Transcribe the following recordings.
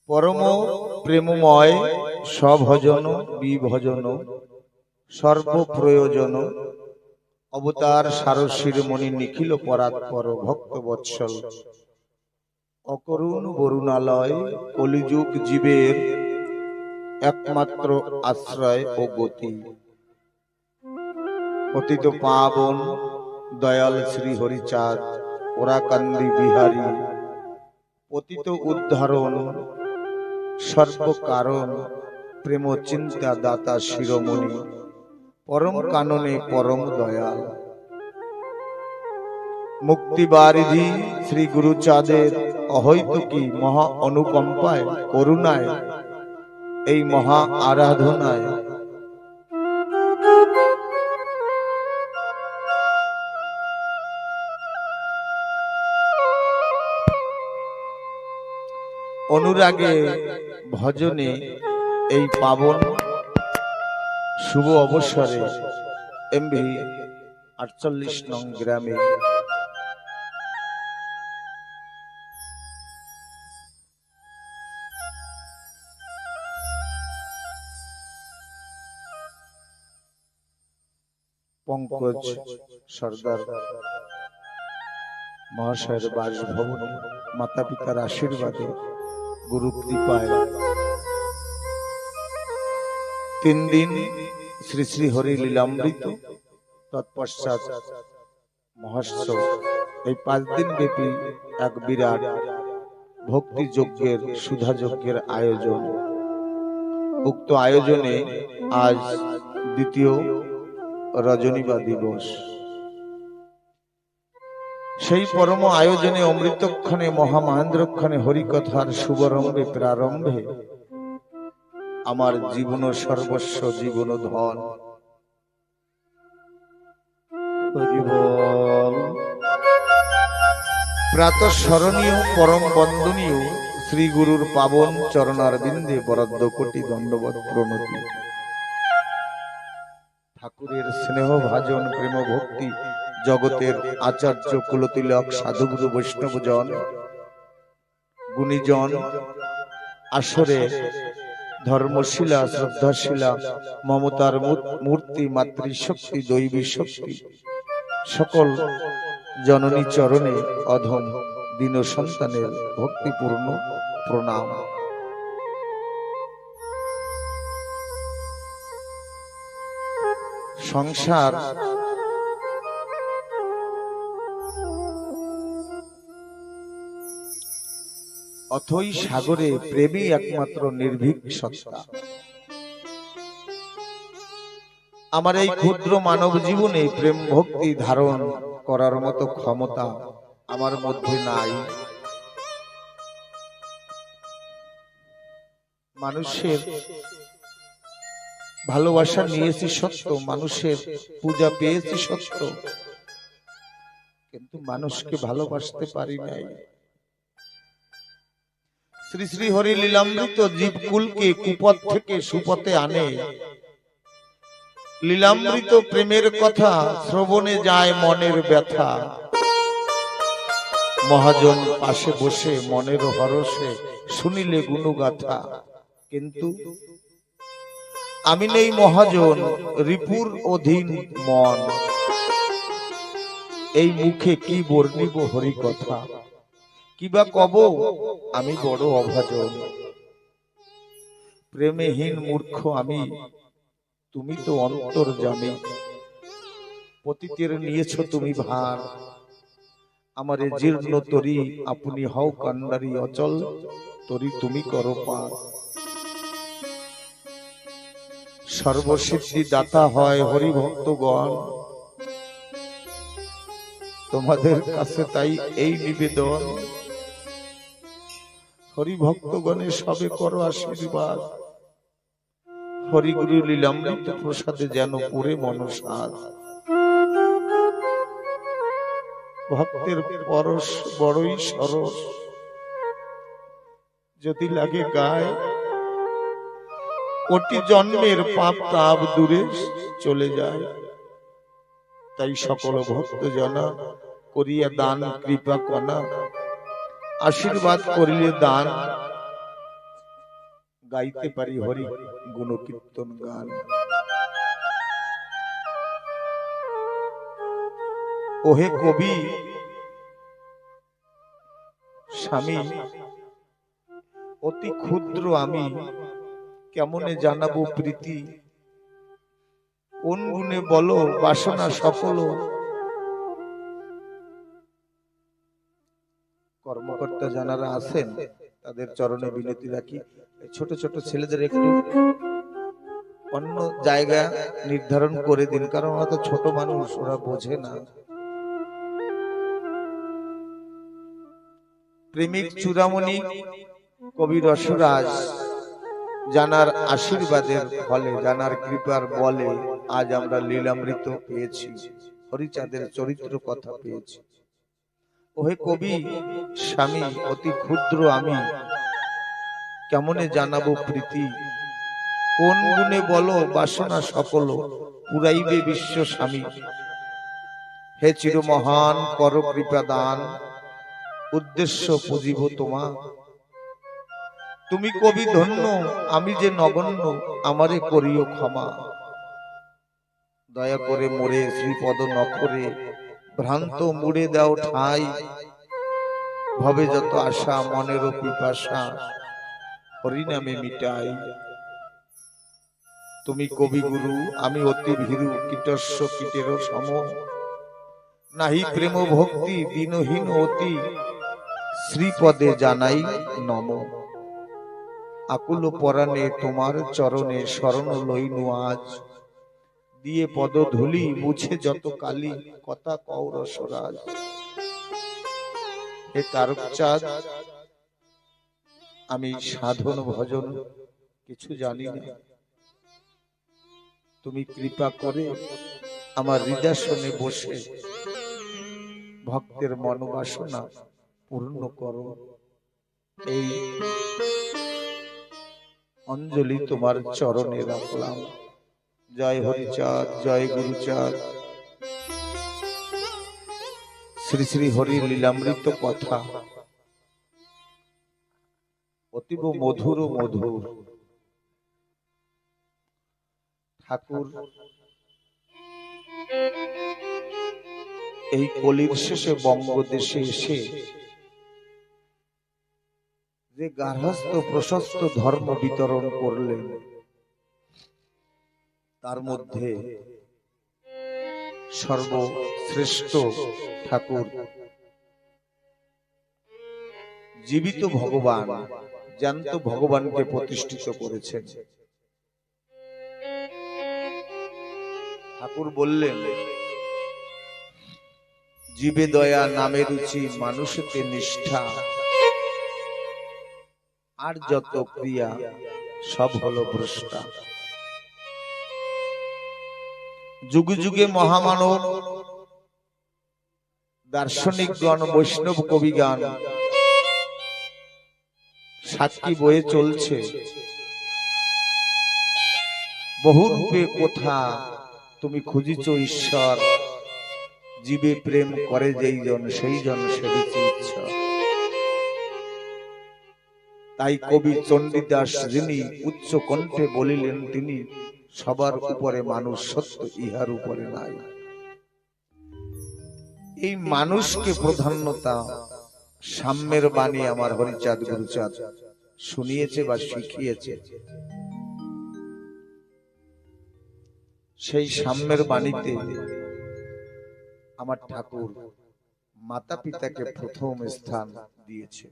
পরম প্রেমময় স্বভজন বিভজন সর্বপ্রয়োজন অবতার সারসির মণি নিখিল পরাৎপর ভক্ত বৎসল অকরুণ বরুণালয় কলিযুগ জীবের একমাত্র আশ্রয় ও গতি। পতিত পাবন দয়াল শ্রী হরিচাঁদ ওরাকান্দি বিহারী পতিত উদ্ধারণ সর্বকারণ প্রেম চিন্তা দাতা শিরোমণি পরম কাননে পরম দয়াল মুক্তিবারিধি শ্রী গুরুচাঁদের অহৈতুকী মহা অনুকম্পায় করুণায় এই মহা আরাধনায় অনুরাগে ভজনে এই পাবন শুভ অবসরে এমভি 48 নং গ্রামে পঙ্কজ সর্দার মহাশয়ের বাসভবনে মাতা পিতার আশীর্বাদে গুরু কৃপায় 3 দিন শ্রী শ্রী হরি লীলামৃত তৎপশ্চাৎ মহোৎসব এই 5 দিন ব্যাপী এক বিরাট ভক্তি যজ্ঞের সুধা যজ্ঞের আয়োজন। উক্ত আয়োজনে আজ দ্বিতীয় রজনীবা দিবস। সেই পরম আয়োজনে অমৃতক্ষণে মহামহেন্দ্রক্ষণে হরিকথার শুভারম্ভে প্রারম্ভে আমার জীবন সর্বস্ব জীবন ধন প্রাতঃস্মরণীয় পরম বন্দনীয় শ্রী গুরুর পাবন চরণারবিন্দে বরাদ্দ কোটি দণ্ডবৎ প্রণতি। ঠাকুরের স্নেহ ভাজন প্রেম ভক্তি জগতের আচার্য কুলতিলক সাধুগুরু বৈষ্ণবজন গুণীজন আসরে ধর্মশীলা শ্রদ্ধাশীলা মমতার মূর্তি মাতৃশক্তি দৈবী শক্তি সকল জননী চরণে অধম দীন সন্তানের ভক্তিপূর্ণ প্রণাম। সংসার অথই সাগরে প্রেমই একমাত্র নির্ভীক সত্তা। আমার এই ক্ষুদ্র মানব জীবনে প্রেম ভক্তি ধারণ করার মতো ক্ষমতা আমার মধ্যে নাই। মানুষের ভালোবাসা নিয়েছি সত্য, মানুষের পূজা পেয়েছি সত্য, কিন্তু মানুষকে ভালোবাসতে পারি নাই। শ্রী শ্রী হরি লীলামৃত জীবকুলকে কুপথ থেকে সুপথে আনে। লীলামৃত প্রেমের কথা শ্রবণে যায় মনের ব্যথা। মহাজন পাশে বসে মনের হরসে শুনিলে গুণগাথা। কিন্তু আমি নেই মহাজন, রিপুর অধীন মন। এই মুখে কি বর্ণিব হরি কথা, কিবা কব আমি বড় অভাজন। প্রেমহীন মূর্খ আমি, তুমি তো অন্তর্যামী। পতিতের নিয়েছ তুমি ভার, আমারে জীর্ণ তরি আপনি হও কান্ডারি অচল, তরি তুমি করো পার। সর্বসিদ্ধি দাতা হয় হরিভক্তগণ, তোমাদের কাছে তাই এই নিবেদন। হরিভক্তগণের সবে করো আশীর্বাদ, হরিগুরু লীলামৃত প্রসাদে যেন পুরে মনসাদ। ভক্তের পরশ বড়ই সরস, যদি লাগে গায় কোটি জন্মের পাপ তাপ দূরে চলে যায়। তাই সকল ভক্ত জনা করিয়া দান কৃপা কনা, আশীর্বাদ করিলে দান গাইতে পারি হরি গুণ কীর্তন গান। ওহে কবি স্বামী, অতি ক্ষুদ্র আমি, কেমনে জানাবো প্রীতি? কোন গুণে বলো বাসনা সকল? কর্মকর্তা যারা আছেন তাদের চরণে বিনতি রাখি, ছোট ছোট ছেলেদের একটু অন্য জায়গা নির্ধারণ করে দিন, কারণ ওরা তো ছোট মানুষ, ওরা বোঝে না। প্রেমিক চূড়ামণি কবি রসরাজ জানার আশীর্বাদের ফলে, জানার কৃপার বলে আজ আমরা লীলামৃত পেয়েছি, হরিচাঁদের চরিত্র কথা পেয়েছি। ওহে কবি স্বামী, অতি ক্ষুদ্র আমি, কেমনে জানাবো প্রীতি? কোন গুণে বলো বাসনা সকল পুরাইবে বিশ্ব স্বামী? হে চির মহান কর কৃপা দান, উদ্দেশ্য পুজিব তোমা। তুমি কবি ধন্য, আমি যে নগণ্য, আমারে করিও ক্ষমা। দয়া করে মোরে শ্রীপদ নখরে ভ্রান্ত মুড়ে দাও ঠাই। ভবে যত আশা মনেরও পিপাসা হরিনামে মিটাই। তুমি কবি গুরু, আমি অতি ভীরু, কীটস্য কীটেরও সম। নাহি প্রেম ভক্তি দীনহীন অতি, শ্রীপদে জানাই নম। আকুল পরাণে তোমার চরণে শরণ লইনু আজ। দিয়ে পদ ধুলি মুছে যত কালি, কথা কও রসরাজ। হে তারকচাঁদ, আমি সাধন ভজন কিছু জানি না, তুমি কৃপা করে আমার হৃদয়াসনে বসে ভক্তের মনোবাসনা পূর্ণ করো। এই অঞ্জলি তোমার চরণে রাখলাম। জয় হরিচাঁদ, জয় গুরুচাঁদ। শ্রী শ্রী হরি লীলামৃত কথা অতীব মধুর মধুর। ঠাকুর এই কলির শেষে বঙ্গদেশে এসে যে গার্হস্থ প্রশস্ত ধর্ম বিতরণ করলেন, তার মধ্যে সর্বশ্রেষ্ঠ ঠাকুর জীবিত ভগবান, জ্যান্ত ভগবানকে প্রতিষ্ঠিত করেছেন। ঠাকুর বললেন, জীবে দয়া নামে রুচি, মানুষেতে নিষ্ঠা, আর যত ক্রিয়া সব হলো ভ্রষ্টা। যুগে যুগে মহামানব দার্শনিকগণ, বৈষ্ণব কবিগান সাক্ষী বয়ে চলছে, বহু রূপে কোথা তুমি খুঁজিছ ঈশ্বর। জীবে প্রেম করে যেই জন, সেই জন সেবিছে ঈশ্বর। তাই কবি চণ্ডীদাস যিনি উচ্চ কণ্ঠে বলিলেন, তিনি সবার উপরে মানুষ, সত্য ইহার উপরে নাই। এই মানুষকে প্রাধান্যতা সাম্যের বাণী আমার হরিচাঁদ গুরুচাঁদ শুনিয়েছে বা শিখিয়েছে। সেই সাম্যের বাণীতে আমার ঠাকুর মাতা পিতাকে প্রথম স্থান দিয়েছে।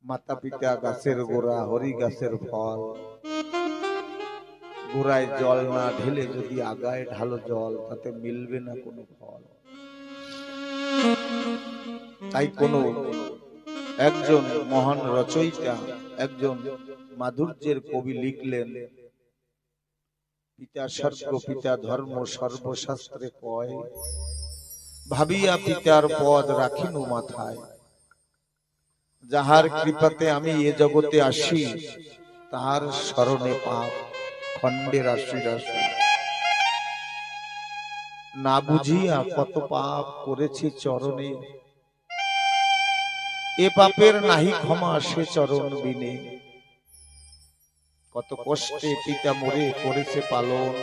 মাতা পিতা গাছের গোড়া, হরি গাছের ফল। গোড়ায় জল না ঢেলে যদি আগায় ঢালো জল, তাতে মিলবে না কোনো ফল। তাই কোনো একজন মহান রচয়িতা, একজন মাধুর্যের কবি লিখলেন, পিতা স্বর্গ পিতা ধর্ম সর্বশাস্ত্রে কয়, ভাবিয়া পিতার পদ রাখিনু মাথায়। যাহার কৃপাতে আমি এ জগতে আসি, তাহার স্মরণে পাপ খণ্ডে রাশি রাশি। না বুঝিয়া কত পাপ করেছি চরণে, এ পাপের নাহি ক্ষমা সে চরণ বিনে। কত কষ্টে পিতা মরে করেছে পালন,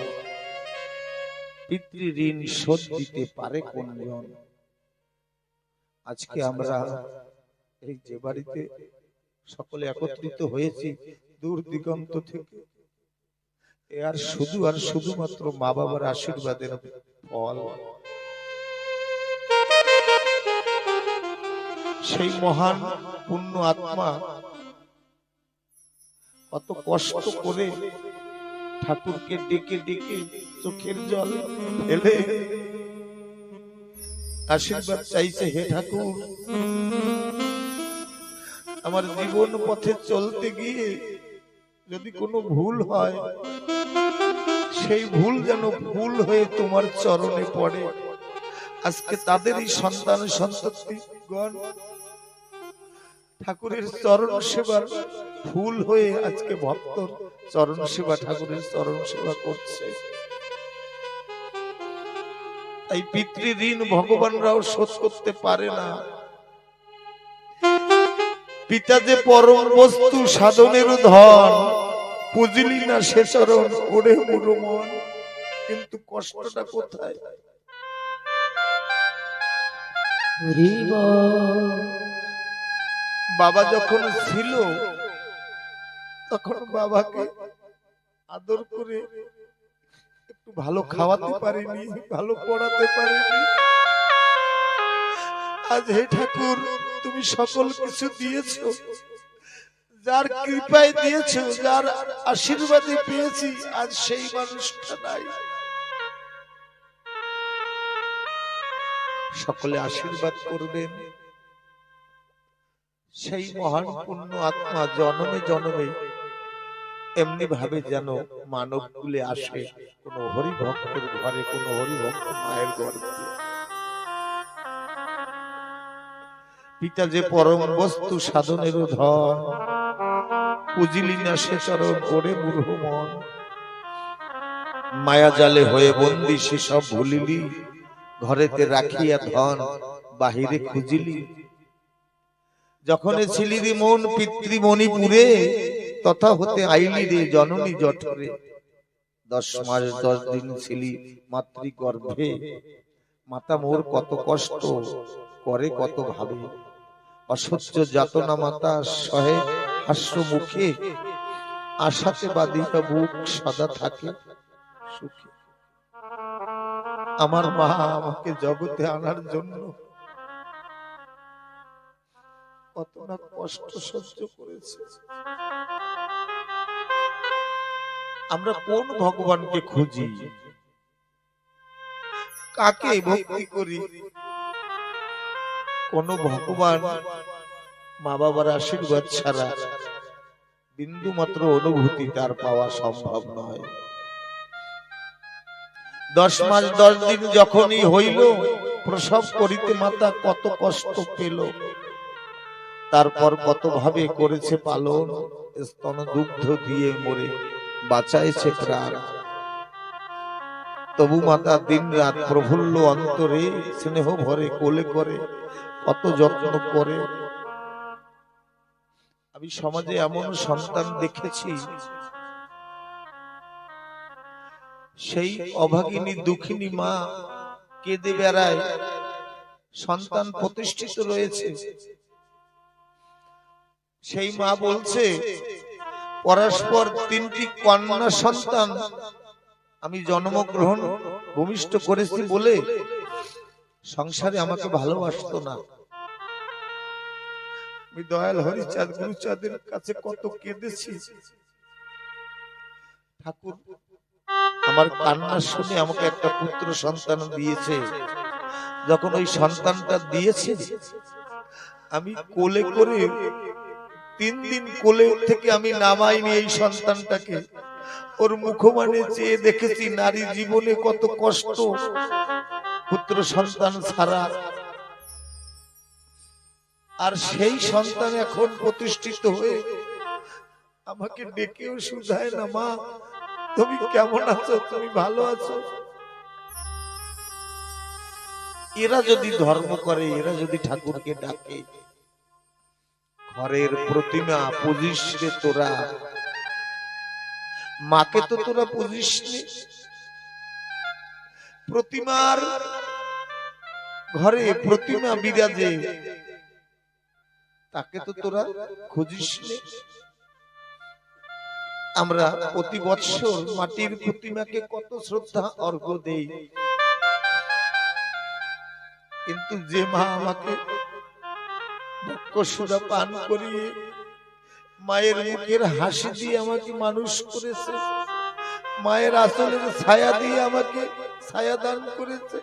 পিতৃ ঋণ শোধ দিতে পারে কোনজন। আজকে আমরা এই যে বাড়িতে সকলে একত্রিত হয়েছি দূর দিগন্ত থেকে, এ আর শুধুমাত্র মা বাবার আশীর্বাদের ফল। সেই মহান পুণ্য আত্মা কত কষ্ট করে ঠাকুরকে ডেকে ডেকে চোখের জল ফেলে আশীর্বাদ চাইছে, হে ঠাকুর আমার জীবন পথে চলতে গিয়ে যদি কোনো ভুল হয়, সেই ভুল যেন ভুল হয়ে তোমার চরণে পড়ে। আজকে তাদেরই সন্তান সন্ততিগণ ঠাকুরের চরণ সেবার ফুল হয়ে আজকে ভক্তর চরণ সেবা, ঠাকুরের চরণ সেবা করছে। তাই পিতৃ ঋণ ভগবানরাও শোধ করতে পারে না। পিতা যে পরম বস্তু সাধনের ধন, পুজিলি না সে চরণ ওরে বুড়ো মন। কিন্তু কষ্টটা কোথায়? বাবা যখন ছিল তখন বাবাকে আদর করে একটু ভালো খাওয়াতে পারিনি, ভালো পড়াতে পারিনি। আজ হে ঠাকুর তুমি সকল কিছু দিয়েছো, যার কৃপায় দিয়েছো, যার আশীর্বাদে পেয়েছি, আজ সেই মানুষটা নাই। সকলে আশীর্বাদ করবেন সেই মহান পুণ্য আত্মা জন্মে জন্মে এমনি ভাবে যেন মানব কুলে আসে, কোন হরিভক্তের ঘরে, কোন হরিভক্ত মায়ের গর্ভে। পিতা যে পরম বস্তু সাধনের ধন, পুজিলি না সে চরণ ওরে মূঢ় মন। মায়া জালে হয়ে বন্দি সে সব ভুলিলি, ঘরেতে রাখিয়া ধন বাহিরে খুঁজিলি। যখন ছিলি রে মন পিতৃমণিপুরে, তথা হতে আইলি রে জননী জঠরে। 10 মাস 10 দিন ছিলি মাতৃগর্ভে, মাতা মোর কত কষ্ট করে কত ভাবে। অসহ্য যাতনা মাতা সহে হাস্য মুখে, আশাতে বাঁধিয়া বুক সদা থাকে সুখে। আমার মা আমাকে জগতে আনার জন্য কত না কষ্ট সহ্য করেছে। আমরা কোন ভগবানকে খুঁজি, কাকে ভক্তি করি? কোন ভগবান মা বাবার আশীর্বাদ ছাড়া বিন্দু মাত্র অনুভূতি তার পাওয়া সম্ভব নয়। 10 মাস 10 দিন যখনই হইল, প্রসব করিতে মাতা কত কষ্ট পেল। তারপর কত ভাবে করেছে পালন, স্তন দুগ্ধ দিয়ে মরে বাঁচাইছে প্রাণ। তবু মাতা দিন রাত প্রফুল্ল অন্তরে স্নেহ ভরে কোলে করে কত যত্ন করে। আমি সমাজে এমন সন্তান দেখেছি, সেই অভাগিনী দুঃখিনী মা কেঁদে বেড়ায়, সন্তান প্রতিষ্ঠিত রয়েছে। সেই মা বলছে পরস্পর 3টি কন্যা সন্তান আমি জন্মগ্রহণ ভূমিষ্ঠ করেছি বলে সংসারে আমাকে ভালোবাসতো না। আমি দয়াল হরিচাঁদ গুরুচাঁদের কাছে কত কেঁদেছি, ঠাকুর আমার কান্না শুনে আমাকে একটা পুত্র সন্তান দিয়েছে। যখন ওই সন্তানটা দিয়েছে, আমি কোলে করে 3 দিন কোলে থেকে আমি নামাইনি এই সন্তানটাকে। ওর মুখমানে চেয়ে দেখেছি নারী জীবনে কত কষ্ট পুত্র সন্তান ছাড়া। আর সেই সন্তান এখন প্রতিষ্ঠিত হয়ে আমাকে ডেকেও শুধায় না, মা তুমি কেমন আছো, তুমি ভালো আছো? এরা যদি ধর্ম করে, এরা যদি ঠাকুরকে ডাকে, ঘরের প্রতিমা পুজিস রে তোরা, মাকে তো তোরা পুজিস নি। প্রতিমার ঘরে প্রতিমা বিরাজে, তাকে তো তোরা খুঁজিস নি। আমরা প্রতি বৎসর মাটির প্রতিমাকে কত শ্রদ্ধা অর্ঘ্য দেই, কিন্তু যে মা আমাকে বক্ষসুধা পান করিয়ে মায়ের মুখের হাসি দিয়ে আমাকে মানুষ করেছে, মায়ের আঁচলের ছায়া দিয়ে আমাকে ছায়া দান করেছে,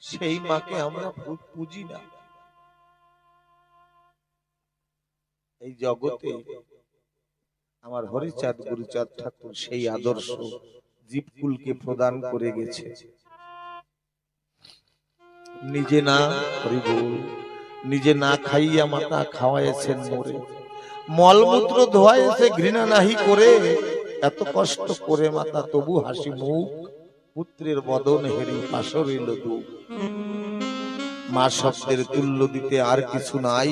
সেই মাকে আমরা পুজি না। এই জগতে আমার হরিচাঁদ গুরুচাঁদ ঠাকুর সেই আদর্শ জীবকুলকে প্রদান করে গেছে। নিজে না হরিবল, নিজে না খাইয়া মাতা খাওয়াইছেন মোরে, মলমূত্র ধোয়াইছে ঘৃণা নাহি করে, এত কষ্ট করে মাতা তবু হাসি মুখ, পুত্রের বদন হেরি পাশরিল দুঃখ। মা শব্দের তুল্য দিতে আর কিছু নাই,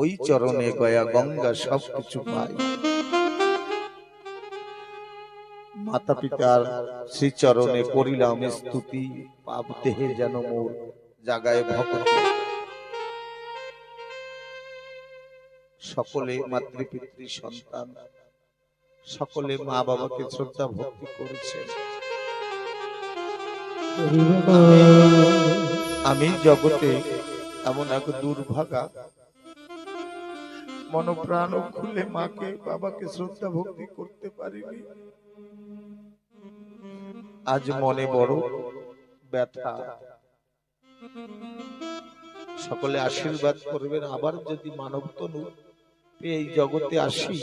ওই চরণে গয়া গঙ্গা সবকিছু পাই। মাতা পিতার শ্রীচরণে করিলাম স্তুতি, পাপ দেহে যেন মোর জাগায় ভক্তি। সকলে মাতৃপিতৃ সন্তান, সকলে মা বাবাকে শ্রদ্ধা ভক্তি করেছে। আমি জগতে এমন এক দুর্ভাগা, মনপ্রাণ খুলে মাকে বাবাকে শ্রদ্ধা ভক্তি করতে পারিনি। আজ মনে বড় ব্যথা। সকলে আশীর্বাদ করবেন, আবার যদি মানব তনু এই জগতে আসি,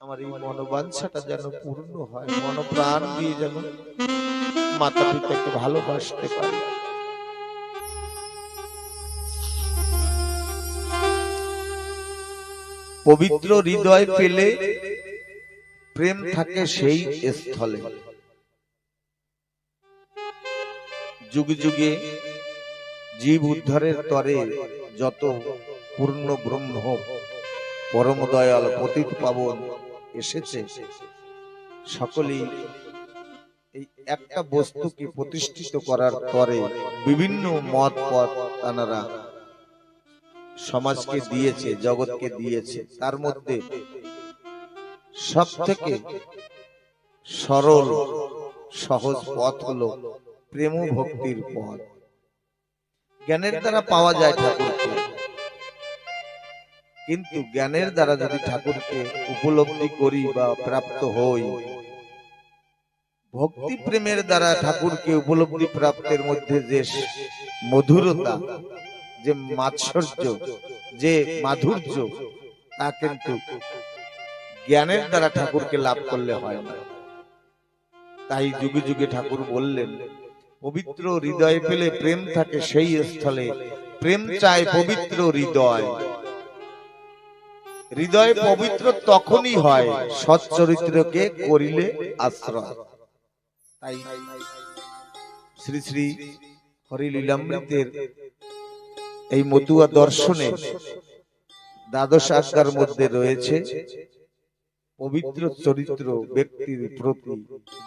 আমার এই মনোবাঞ্ছাটা যেন পূর্ণ হয়, মনপ্রাণ দিয়ে যেন মাতা পিতাকে ভালোবাসতে পারি। পবিত্র হৃদয় পেলে প্রেম থাকে সেই স্থলে। যুগে যুগে জীব উদ্ধারের তরে যত পূর্ণ ব্রহ্ম পরম দয়াল পতিত পাবন এসেছে, সকলেই এই একটা বস্তুকে প্রতিষ্ঠিত করার তরে বিভিন্ন মত পথ তানারা সমাজকে দিয়েছে, জগৎকে দিয়েছে। তার মধ্যে সব থেকে সরল সহজ পথ হলো প্রেম ভক্তির পথ। জ্ঞানের দ্বারা পাওয়া যায় ঠাকুরকে, কিন্তু জ্ঞানের দ্বারা যদি ঠাকুরকে উপলব্ধি করি বা প্রাপ্ত হই, ভক্তি প্রেমের দ্বারা ঠাকুরকে উপলব্ধি প্রাপ্তের মধ্যে যে মধুরতা, যে মাৎসর্য, যে মাধুর্য, তা কিন্তু জ্ঞানের দ্বারা ঠাকুরকে লাভ করলে হয় না। তাই যুগে যুগে ঠাকুর বললেন, পবিত্র হৃদয় পেলে প্রেম থাকে সেই স্থলে, প্রেম চায় পবিত্র হৃদয়। হৃদয় পবিত্র তখনই হয় সৎ চরিত্রকে করিলে আশ্রয়। তাই শ্রী শ্রী হরিলীলামৃতের এই মতুয়া দর্শনে দ্বাদশ আজ্ঞার মধ্যে রয়েছে, পবিত্র চরিত্র ব্যক্তির প্রতি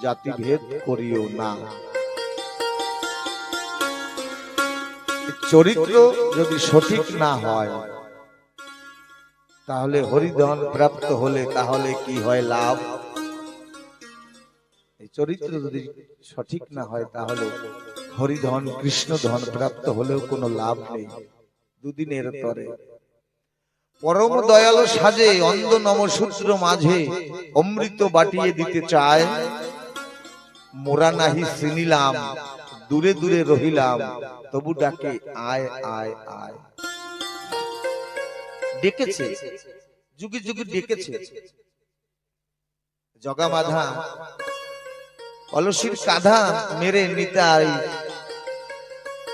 জাতিভেদ করিও না। চরিত্র যদি সঠিক না হয়, তাহলে হরিধন প্রাপ্ত হলে তাহলে কি হয় লাভ? এই চরিত্র যদি সঠিক না হয়, তাহলে হরিধন কৃষ্ণ ধন প্রাপ্ত হলেও কোনো লাভ নেই, দুদিনের তরে। পরম দয়ালু সাজে অন্ধ নমসূত্র মাঝে অমৃত বাটিয়ে দিতে চায়, মোরা নাহি চিনিলাম দূরে দূরে রহিলাম, তবু ডাকে আয় আয় আয়। ডেকেছে, যুগে যুগে ডেকেছে। জগামাধা কলসির কাঁধা মেরে নিতাই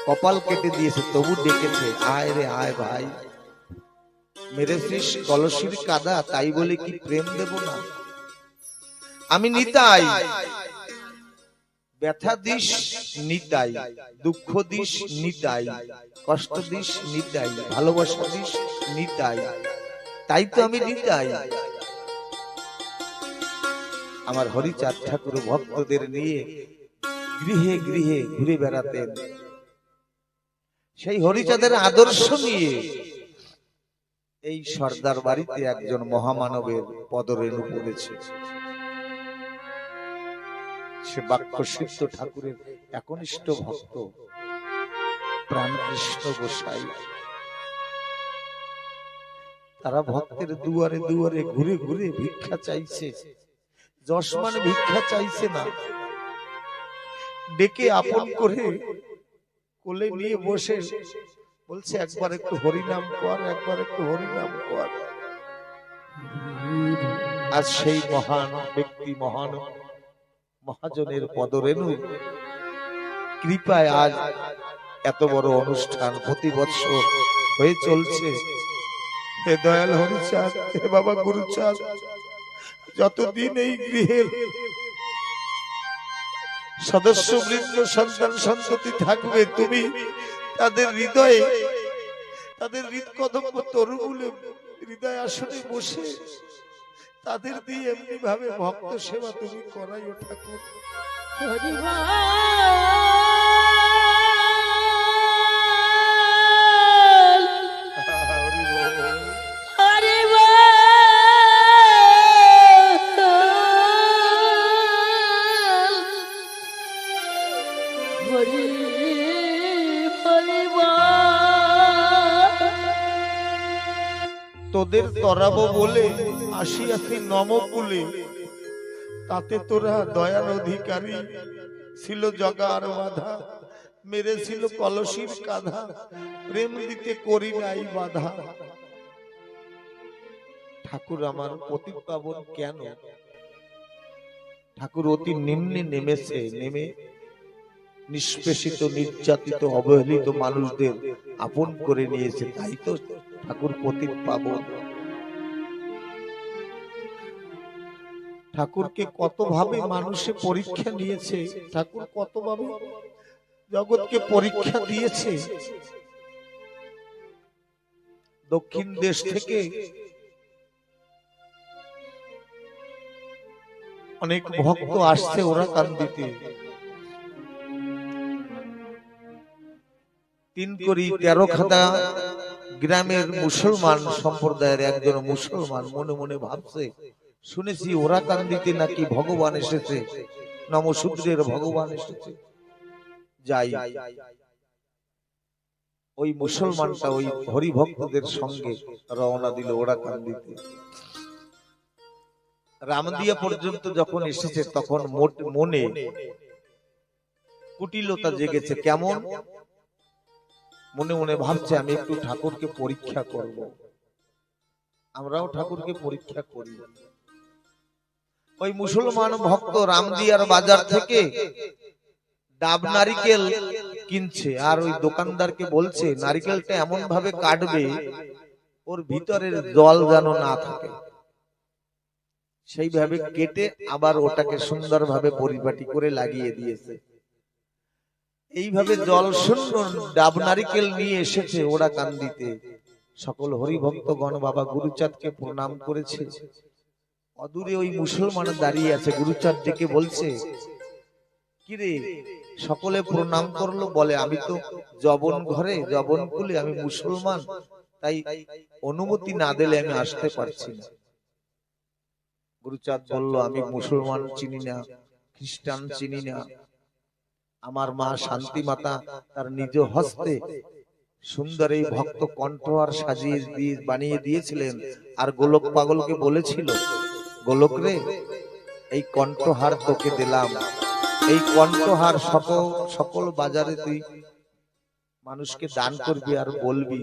কপাল কেটে দিয়েছে, তবু ডেকেছে আয় রে আয় ভাই। মেরেছিস কলসির কাঁধা, তাই বলে কি প্রেম দেব না? আমি নিতাই ব্যথা দিস নিতাই, দুঃখ দিস নিতাই, কষ্ট দিস নিতাই, ভালোবাসা দিস নিতাই, তাই তো আমি নিতাই। আমার হরিচাঁদ ঠাকুর ভক্তদের নিয়ে গৃহে গৃহে ঘুরে বেড়াতেন। সেই হরিচাঁদের আদর্শ নিয়ে এই সর্দার বাড়িতে একজন মহামানবের পদরেণু পড়েছে। সে বাক্যসিদ্ধ ঠাকুরের একনিষ্ঠ ভক্ত প্রাণকৃষ্ণ গোসাই। তারা ভক্তের দুয়ারে দুয়ারে ঘুরে ঘুরে ভিক্ষা চাইছে। যশমান ভিক্ষা চাইছে না, ডেকে আপন করে কোলে নিয়ে বসে বলছে, একবার একটু হরিনাম কর, একবার একটু হরিনাম কর। আজ সেই মহান ব্যক্তি, মহান মহাজনের পদরেণু কৃপায় আজ এত বড় অনুষ্ঠান প্রতি বৎসর হয়ে চলছে। হে দয়াল হরিচাঁদ, হে বাবা গুরুচাঁদ, যতদিন এই গৃহের সদস্য বৃন্দ সন্তান সন্ততি থাকবে, তুমি তাদের হৃদয়ে, তাদের হৃদকদম্ব তরুগুলো হৃদয় আসনে বসে তাদের দিয়ে এমনি ভাবে ভক্ত সেবা তুমি করাইও ঠাকুর। তোদের তরাবো বলে আসিয়াছি নমকুলে, তাতে তোরা দয়ার অধিকারী ছিল জগার বাধা, মেরেছিল কলসির কাঁধা, প্রেম দিতে করি নাই বাধা। ঠাকুর আমার পতিত পাবন কেন? ঠাকুর অতি নিম্নে নেমেছে, নেমে নিষ্পেষিত নির্যাতিত অবহেলিত মানুষদের আপন করে নিয়েছে, তাই তো ঠাকুর পতিত পাবন। ঠাকুরকে কত ভাবে মানুষে পরীক্ষা নিয়েছে, ঠাকুর কত ভাবে জগৎকে পরীক্ষা দিয়েছে। দক্ষিণ দেশ থেকে অনেক ভক্ত আসছে ওরাকান্দিতে। তিনকড়ি 13 খাদা গ্রামের মুসলমান সম্প্রদায়ের একজন মুসলমান মনে মনে ভাবছে, শুনেছি ওরাকান্দিতে নাকি ভগবান এসেছে, নমশূদ্রের ভগবান এসেছে, যাই। ওই মুসলমানটা ওই হরিভক্তদের সঙ্গে রওনা দিল ওরাকান্দিতে। রামদিয়া পর্যন্ত যখন এসেছে তখন মনে কুটিলতা জেগেছে। কেমন? মনে মনে ভাবছে, আমি একটু ঠাকুরকে পরীক্ষা করব। আমরাও ঠাকুরকে পরীক্ষা করি। ওই মুসলমান ভক্ত রামদিয়ার বাজার থেকে ডাব নারিকেল কিনছে, আর ওই দোকানদারকে বলছে নারিকেলটা এমন ভাবে কাটবে ওর ভিতরের জল যেন না থাকে, সেইভাবে কেটে আবার ওটাকে সুন্দরভাবে পরিপাটি করে লাগিয়ে দিয়েছে। এইভাবে জল শূন্য ডাব নারিকেল নিয়ে এসেছে ওরাকান্দিতে। সকল হরিভক্তগণ বাবা গুরুচাঁদকে প্রণাম করেছে। অদূরে ওই মুসলমান দাঁড়িয়ে আছে, গুরুচাঁদ ডেকে বলছে, কিরে সকলে প্রণাম করলো, বলে আমি তো জবন ঘরে জবন কুলে, আমি মুসলমান, তাই অনুমতি না দিলে আমি আসতে পারছি না। গুরুচাঁদ বলল, আমি মুসলমান চিনি না, খ্রিস্টান চিনি না, আমার মা শান্তি মাতা তার নিজ হস্তে সুন্দর এই ভক্ত কণ্ঠহার সাজিয়ে দিয়ে বানিয়ে দিয়েছিলেন, আর গোলক পাগলকে বলেছিল, গোলক রে এই কণ্ঠহার তোকে দিলাম, এই কণ্ঠহার সকল বাজারে তুই মানুষকে দান করবি আর বলবি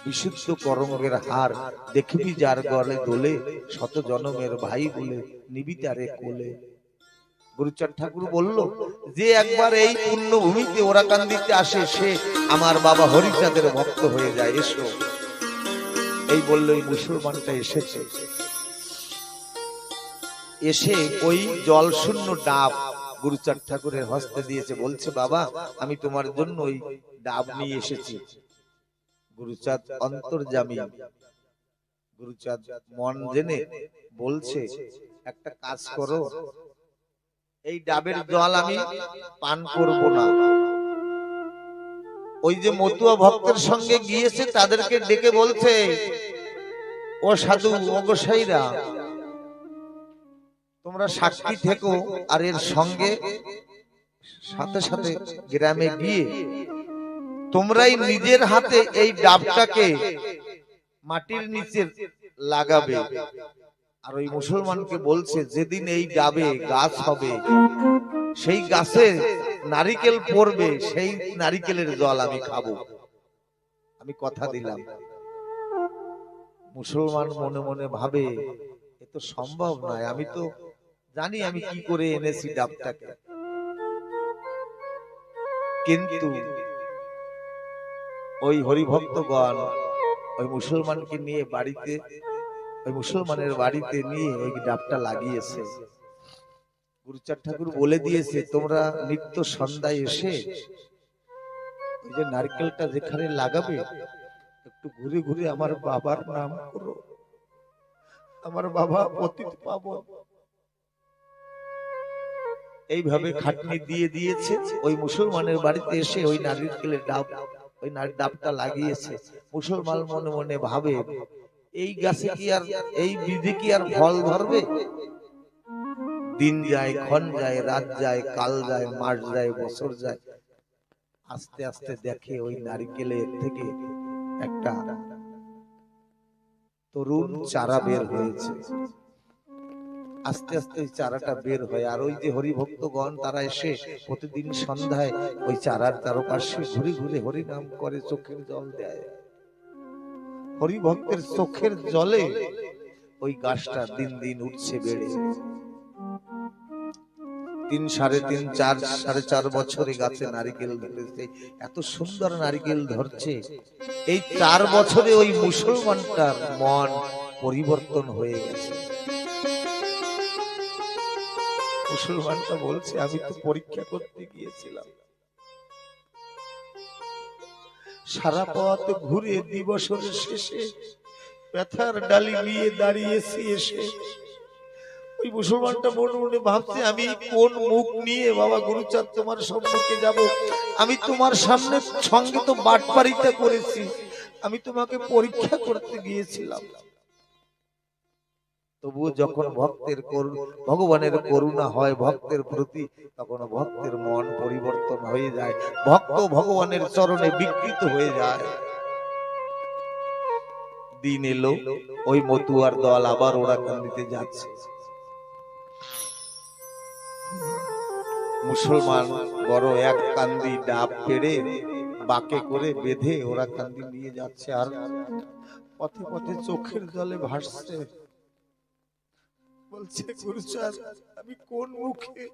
বিশুদ্ধ করঙ্গের হার, দেখবি যার গলে দোলে শত জনমের ভাই বলে নিবি তারে কোলে। গুরুচাঁদ ঠাকুর বলল, যে একবার এই পূর্ণ ভূমিতে ওরাকান্দিতে আসে সে আমার বাবা হরিচাঁদের ভক্ত হয়ে যায়, এসো। এই বলল, এই মুসলমানটা এসেছে, এসে ওই জল শূন্য ডাব গুরুচাঁদ ঠাকুরের হস্তে দিয়েছে, বলছে বাবা আমি তোমার জন্য ওই ডাব নিয়ে এসেছি। গুরুচাঁদ অন্তর্যামী, গুরুচাঁদ মন জেনে বলছে একটা কাজ করো, এই ডাবের জল আমি পান করব না। ওই যে মতুয়া ভক্তের সঙ্গে গিয়েছে তাদেরকে ডেকে বলছে, ও সাধু ও গোসাইরা তোমরা সাক্ষী থেকো, আর এর সঙ্গে সাথে সাথে গ্রামে গিয়ে তোমরাই নিজের হাতে এই ডাবটাকে মাটির নিচে লাগাবে। আর ওই মুসলমানকে বলছে যেদিন এই ডাবে গাছ হবে, সেই গাছে নারিকেল পড়বে, সেই নারিকেলের জল আমি খাবো, আমি কথা দিলাম। মুসলমান মনে মনে ভাবে এ তো সম্ভব নয়, আমি তো জানি আমি কি করে এনেছি ডাবটাকে। কিন্তু ওই হরিভক্তগণ ওই মুসলমানকে নিয়ে বাড়িতে, ওই মুসলমানের বাড়িতে নিয়ে ওই ডাবটা লাগিয়েছে। গুরুচাঁদ ঠাকুর বলে দিয়েছে তোমরা নিত্য সন্ধ্যায় এসে ওই যে নারকেলটা যেখানে লাগাবে একটু ঘুরে ঘুরে আমার বাবার নাম করো, আমার বাবা পতিত পাবন। এইভাবে খাটনি দিয়ে দিয়েছে। ওই মুসলমানের বাড়িতে এসে ওই নারকেলের ডাব, ওই ডাবটা লাগিয়েছে। মুসলমান মনে মনে ভাবে এই গাছে কি আর, এই বীজে কি আর ফল ধরবে? দিন যায়, ক্ষণ যায়, রাত যায়, কাল যায়, মাস যায়, বছর যায়। আস্তে আস্তে দেখে ওই নারকেলের থেকে একটা তরুণ চারা বের হয়েছে। আস্তে আস্তে ওই চারাটা বের হয়, আর ওই যে হরিভক্তগণ তারা এসে প্রতিদিন সন্ধ্যায় ওই চারার চারপাশে ঘুরে ঘুরে হরিনাম করে, চোখের জল দেয়। হরিভক্তের চোখের জলে ওই গাছটা দিন দিন উঠছে বেড়ে। 3, 3.5, 4, 4.5 বছরে গাছে নারিকেল ধরেছে। এত সুন্দর নারিকেল ধরছে। এই 4 বছরে ওই মুসলমানটার মন পরিবর্তন হয়ে গেছে। মুসলমানটা বলছে আমি তো পরীক্ষা করতে গিয়েছিলাম, সারা পথ ঘুরে দিবসের শেষে ব্যথার ডালি নিয়ে দাঁড়িয়েছি এসে। ওই মুসলমানটা মনে মনে ভাবছে আমি কোন মুখ নিয়ে বাবা গুরুচাঁদ তোমার সম্মুখে যাব? আমি তোমার সামনে সঙ্গে তো বাটপাড়িটা করেছি, আমি তোমাকে পরীক্ষা করতে গিয়েছিলাম। তবুও যখন ভগবানের করুণা হয় ভক্তের প্রতি, তখন ভক্তের মন পরিবর্তন হয়ে যায়, ভক্ত ভগবানের চরণে বিকৃত হয়ে যায়। দিন এলো, ওই মতুয়ার দল আবার ওরাকান্দিতে যাচ্ছে। মুসলমান বড় এক কান্দি ডাব পেড়ে বাঁকে করে বেঁধে ওরাকান্দি নিয়ে যাচ্ছে, আর পথে পথে চোখের জলে ভাসছে। বলছে গুরুচাঁদ আমি কোন মুখে,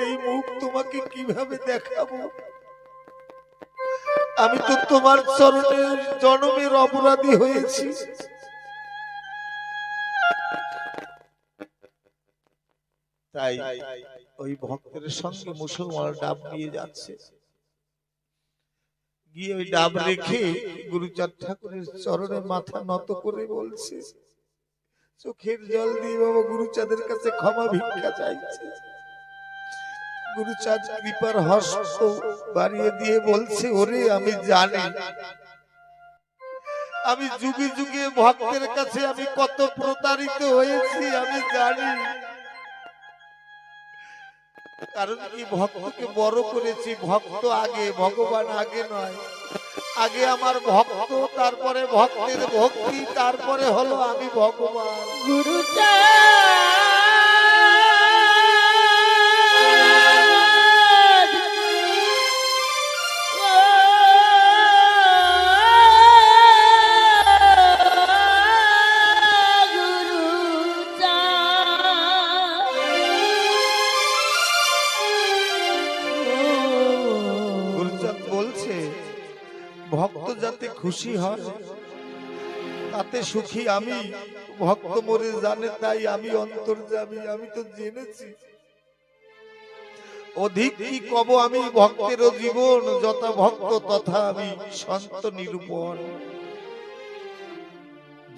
এই মুখ তোমাকে কিভাবে দেখাবো? আমি তো তোমার চরণে জন্মের অপরাধী হয়েছি। তাই ওই ভক্তের সঙ্গে মুসলমান ডাব নিয়ে যাচ্ছে। গিয়ে ওই ডাব রেখে গুরুচাঁদ ঠাকুরের চরণে মাথা নত করে বলছে, চোখের জল দিয়ে বাবা গুরুচাঁদের কাছে ক্ষমা ভিক্ষা চাইছে। গুরুচাঁদ কৃপার হস্ত বাড়িয়ে দিয়ে বলছে, ওরে আমি জানি আমি যুগে যুগে ভক্তের কাছে আমি কত প্রতারিত হয়েছি, আমি জানি। কারণ কি ভক্তকে বড় করেছি, ভক্ত আগে, ভগবান আগে নয়। আগে আমার ভক্ত, তারপরে ভক্তের ভক্তি, তারপরে হলো আমি ভগবান। ভক্ত যাতে খুশি হয় তাতে সুখী আমি, ভক্ত মোরে জানে তাই আমি অন্তর্যামী। আমি তো জেনেছি, অধিক কি কব আমি ভক্তের জীবন, যথা ভক্ত তথা আমি সন্ত নিরূপণ।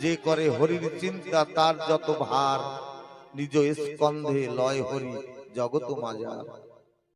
যে করে হরির চিন্তা তার যত ভার, নিজ স্কন্ধে লয় হরি জগত মাজার।